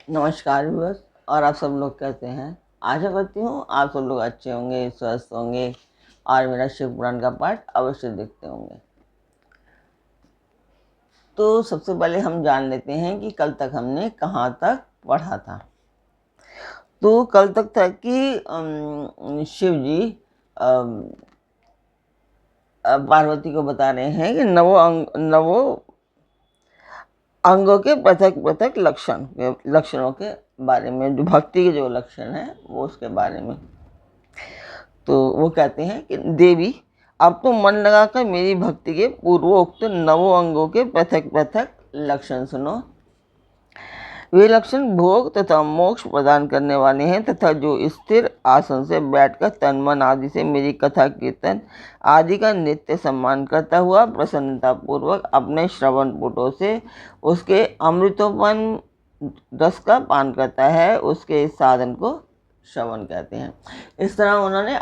नमस्कार व्यूअर्स। और आप सब लोग कैसे हैं? आशा करती हूँ आप सब लोग अच्छे होंगे, स्वस्थ होंगे और मेरा शिव पुराण का पाठ अवश्य देखते होंगे। तो सबसे पहले हम जान लेते हैं कि कल तक हमने कहाँ तक पढ़ा था। तो कल तक था कि शिव जी पार्वती को बता रहे हैं कि नवो अंगों के पृथक पृथक लक्षणों के बारे में, जो भक्ति के जो लक्षण हैं वो उसके बारे में। तो वो कहते हैं कि देवी, अब तो मन लगाकर मेरी भक्ति के पूर्वोक्त नवों अंगों के पृथक पृथक लक्षण सुनो। वे लक्षण भोग तथा मोक्ष प्रदान करने वाले हैं तथा जो स्थिर आसन से बैठकर तन मन आदि से मेरी कथा कीर्तन आदि का नित्य सम्मान करता हुआ प्रसन्नता पूर्वक अपने श्रवण पुटों से उसके अमृतोपन रस का पान करता है, उसके इस साधन को श्रवण कहते हैं। इस तरह उन्होंने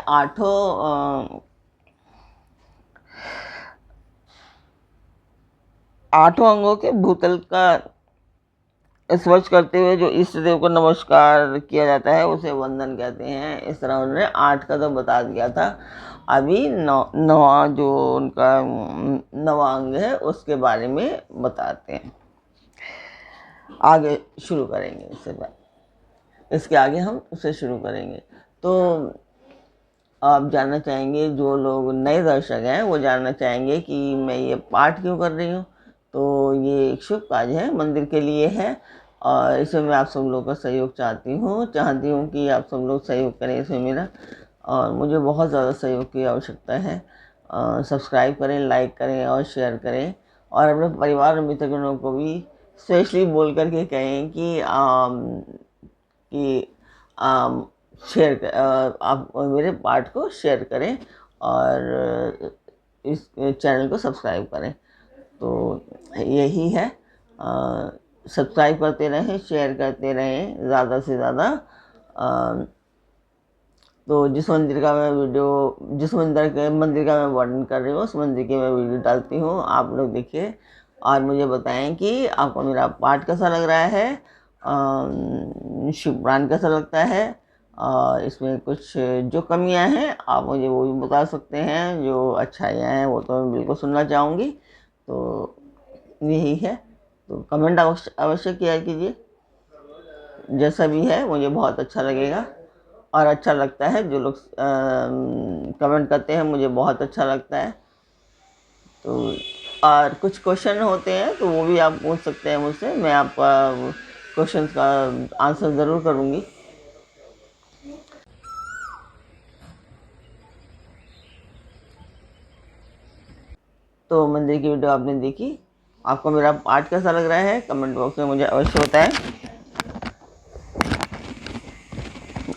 आठों अंगों के भूतल का स्पर्श करते हुए जो इष्ट देव को नमस्कार किया जाता है उसे वंदन कहते हैं। इस तरह उन्होंने 8 का तो बता दिया था। अभी नवा जो उनका नवा अंग है उसके बारे में बताते हैं। आगे शुरू करेंगे, इसके आगे हम उसे शुरू करेंगे। तो आप जानना चाहेंगे, जो लोग नए दर्शक हैं वो जानना चाहेंगे कि मैं ये पाठ क्यों कर रही हूँ। तो ये एक शुभ कार्य है, मंदिर के लिए है और इसमें मैं आप सब लोगों का सहयोग चाहती हूँ कि आप सब लोग सहयोग करें इसमें मेरा, और मुझे बहुत ज़्यादा सहयोग की आवश्यकता है। सब्सक्राइब करें, लाइक करें और शेयर करें और अपने परिवार और मित्रगणों को भी स्पेशली बोल करके कहें कि शेयर आप मेरे पाठ को शेयर करें और इस चैनल को सब्सक्राइब करें। तो यही है, सब्सक्राइब करते रहें, शेयर करते रहें ज़्यादा से ज़्यादा। तो जिस मंदिर का मैं वर्णन कर रही हूँ उस मंदिर की मैं वीडियो डालती हूँ, आप लोग देखिए और मुझे बताएं कि आपको मेरा पाठ कैसा लग रहा है, शिव पुराण कैसा लगता है और इसमें कुछ जो कमियां हैं आप मुझे वो भी बता सकते हैं, जो अच्छाइयाँ हैं वो तो मैं बिल्कुल सुनना चाहूँगी। तो यही है, तो कमेंट अवश्य किया कीजिए, जैसा भी है मुझे बहुत अच्छा लगेगा और अच्छा लगता है। जो लोग कमेंट करते हैं मुझे बहुत अच्छा लगता है। तो और कुछ क्वेश्चन होते हैं तो वो भी आप पूछ सकते हैं मुझसे, मैं आपका क्वेश्चन का आंसर ज़रूर करूँगी। तो मंदिर की वीडियो आपने देखी, आपको मेरा पाठ कैसा लग रहा है कमेंट बॉक्स में मुझे अवश्य बताएं।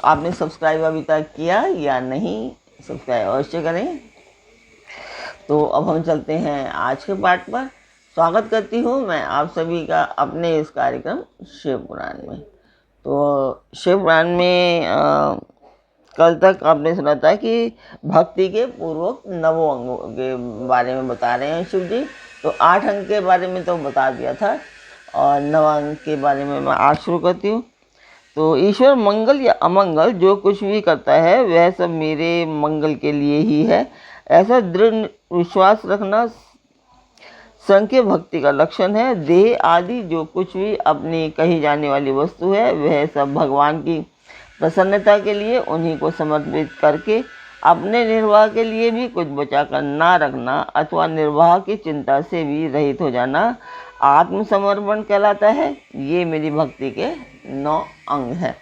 आपने सब्सक्राइब अभी तक किया या नहीं, सब्सक्राइब अवश्य करें। तो अब हम चलते हैं आज के पाठ पर। स्वागत करती हूँ मैं आप सभी का अपने इस कार्यक्रम शिव पुराण में। तो शिव पुराण में कल तक आपने सुना था कि भक्ति के पूर्वक नवों अंगों के बारे में बता रहे हैं शिव जी। तो 8 अंग के बारे में तो बता दिया था और 9 अंग के बारे में मैं आज शुरू करती हूँ। तो ईश्वर मंगल या अमंगल जो कुछ भी करता है वह सब मेरे मंगल के लिए ही है, ऐसा दृढ़ विश्वास रखना संख्य भक्ति का लक्षण है। देह आदि जो कुछ भी अपनी कही जाने वाली वस्तु है वह सब भगवान की प्रसन्नता के लिए उन्हीं को समर्पित करके अपने निर्वाह के लिए भी कुछ बचा कर ना रखना अथवा निर्वाह की चिंता से भी रहित हो जाना आत्मसमर्पण कहलाता है। ये मेरी भक्ति के 9 अंग हैं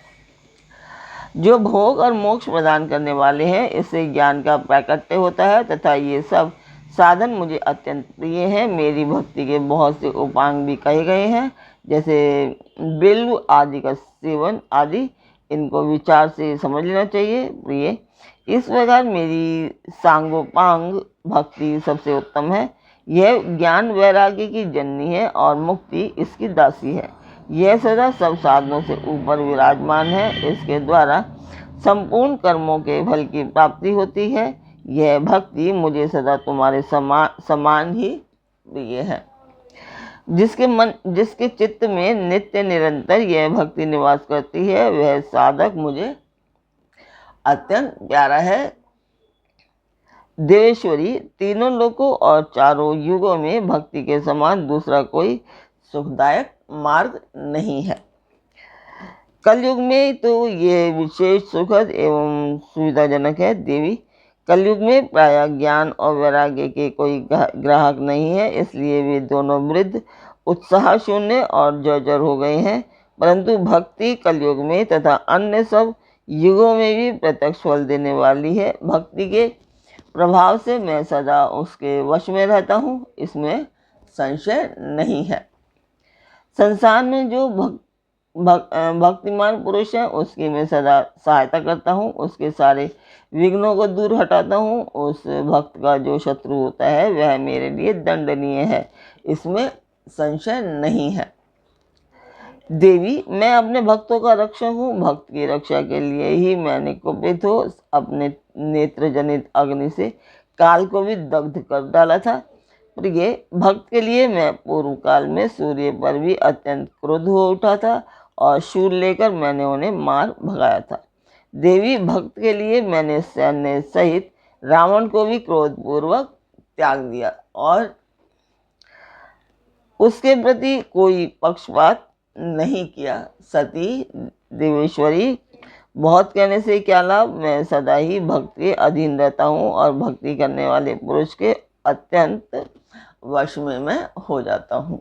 जो भोग और मोक्ष प्रदान करने वाले हैं। इससे ज्ञान का प्राकट्य होता है तथा ये सब साधन मुझे अत्यंत प्रिय हैं। मेरी भक्ति के बहुत से उपांग भी कहे गए हैं, जैसे बिल्व आदि का सेवन आदि, इनको विचार से समझ लेना चाहिए प्रिय। इस प्रकार मेरी सांगोपांग भक्ति सबसे उत्तम है। यह ज्ञान वैराग्य की जननी है और मुक्ति इसकी दासी है। यह सदा सब साधनों से ऊपर विराजमान है। इसके द्वारा संपूर्ण कर्मों के फल की प्राप्ति होती है। यह भक्ति मुझे सदा तुम्हारे समान ही प्रिय है। जिसके चित्त में नित्य निरंतर यह भक्ति निवास करती है, वह साधक मुझे अत्यंत प्यारा है। देवेश्वरी, तीनों लोकों और चारों युगों में भक्ति के समान दूसरा कोई सुखदायक मार्ग नहीं है। कलयुग में तो ये विशेष सुखद एवं सुविधाजनक है। देवी, कलयुग में प्रायः ज्ञान और वैराग्य के कोई ग्राहक नहीं है, इसलिए वे दोनों वृद्ध, उत्साह शून्य और जर्जर हो गए हैं। परंतु भक्ति कलयुग में तथा अन्य सब युगों में भी प्रत्यक्ष फल देने वाली है। भक्ति के प्रभाव से मैं सदा उसके वश में रहता हूँ, इसमें संशय नहीं है। संसार में जो भक्तिमान पुरुष है, उसकी मैं सदा सहायता करता हूँ, उसके सारे विघ्नों को दूर हटाता हूँ। उस भक्त का जो शत्रु होता है वह मेरे लिए दंडनीय है, इसमें संशय नहीं है। देवी, मैं अपने भक्तों का रक्षक हूँ। भक्त की रक्षा के लिए ही मैंने कुपित हो अपने नेत्र जनित अग्नि से काल को भी दग्ध कर डाला था। प्रिय, भक्त के लिए मैं पूर्व काल में सूर्य पर भी अत्यंत क्रुद्ध हो उठा था और शूल लेकर मैंने उन्हें मार भगाया था। देवी, भक्त के लिए मैंने सैन्य सहित रावण को भी क्रोधपूर्वक त्याग दिया और उसके प्रति कोई पक्षपात नहीं किया। सती देवेश्वरी, बहुत कहने से क्या लाभ, मैं सदा ही भक्ति के अधीन रहता हूँ और भक्ति करने वाले पुरुष के अत्यंत वश में मैं हो जाता हूँ।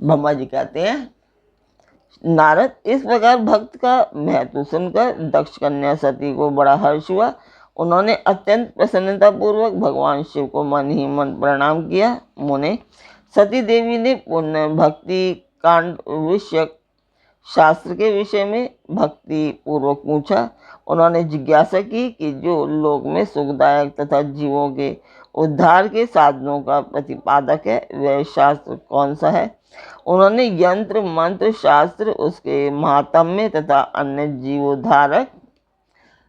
ब्रह्मा जी कहते हैं, नारद, इस प्रकार भक्त का महत्व सुनकर दक्ष कन्या सती को बड़ा हर्ष हुआ। उन्होंने अत्यंत प्रसन्नता पूर्वक भगवान शिव को मन ही मन प्रणाम किया। मुने, सती देवी ने पुण्य भक्ति कांड विषयक शास्त्र के विषय में भक्ति पूर्वक पूछा। उन्होंने जिज्ञासा की कि जो लोक में सुखदायक तथा जीवों के उद्धार के साधनों का प्रतिपादक है, वह शास्त्र कौन सा है। उन्होंने यंत्र मंत्र शास्त्र, उसके महात्म्य तथा अन्य जीवोद्धारक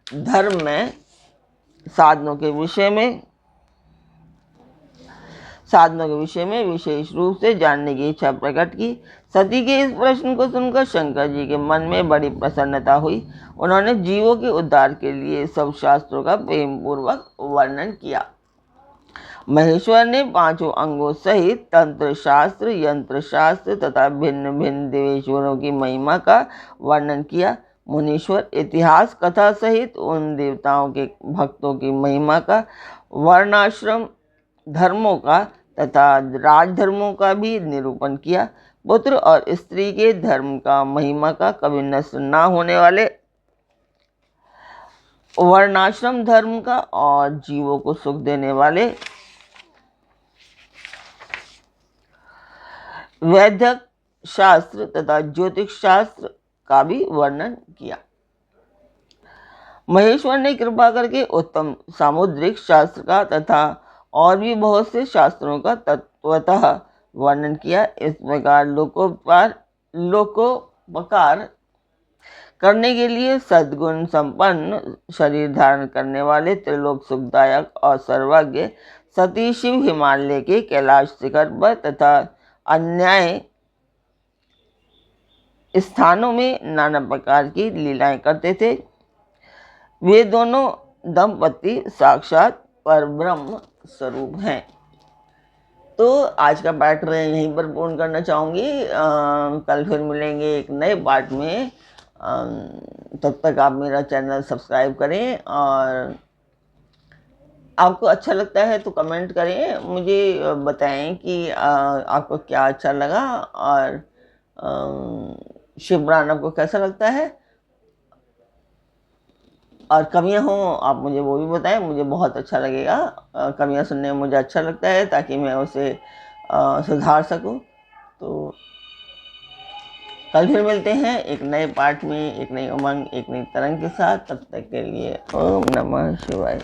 धर्म में साधनों के विषय में विशेष रूप से जानने की इच्छा प्रकट की। सती के इस प्रश्न को सुनकर शंकर जी के मन में बड़ी प्रसन्नता हुई। उन्होंने जीवों के उद्धार के लिए सब शास्त्रों का प्रेम पूर्वक वर्णन किया। महेश्वर ने पांचों अंगों सहित तंत्र शास्त्र, यंत्र शास्त्र तथा भिन्न भिन्न देवेश्वरों की महिमा का वर्णन किया। मुनीश्वर, इतिहास कथा सहित उन देवताओं के भक्तों की महिमा का, वर्णाश्रम धर्मों का तथा राजधर्मों का भी निरूपण किया। पुत्र और स्त्री के धर्म का, महिमा का, कभी नष्ट न होने वाले वर्णाश्रम धर्म का और जीवों को सुख देने वाले वैदिक शास्त्र तथा ज्योतिष शास्त्र का भी वर्णन किया। महेश्वर ने कृपा करके उत्तम सामुद्रिक शास्त्र का तथा और भी बहुत से शास्त्रों का तत्वतः वर्णन किया। इस प्रकार लोकोपकार करने के लिए सद्गुण संपन्न शरीर धारण करने वाले त्रिलोक सुखदायक और सर्वज्ञ सती शिव हिमालय के कैलाश शिखर पर तथा अन्य स्थानों में नाना प्रकार की लीलाएं करते थे। वे दोनों दंपति साक्षात परब्रह्म स्वरूप हैं। तो आज का पाठ मैं यहीं पर पूर्ण करना चाहूँगी। कल फिर मिलेंगे एक नए पाठ में। तब तक आप मेरा चैनल सब्सक्राइब करें और आपको अच्छा लगता है तो कमेंट करें, मुझे बताएं कि आपको क्या अच्छा लगा और शिव पुराण आपको कैसा लगता है, और कमियां हों आप मुझे वो भी बताएं, मुझे बहुत अच्छा लगेगा। कमियां सुनने में मुझे अच्छा लगता है ताकि मैं उसे सुधार सकूं। तो कल फिर मिलते हैं एक नए पाठ में, एक नई उमंग, एक नई तरंग के साथ। तब तक के लिए ओम नमः शिवाय।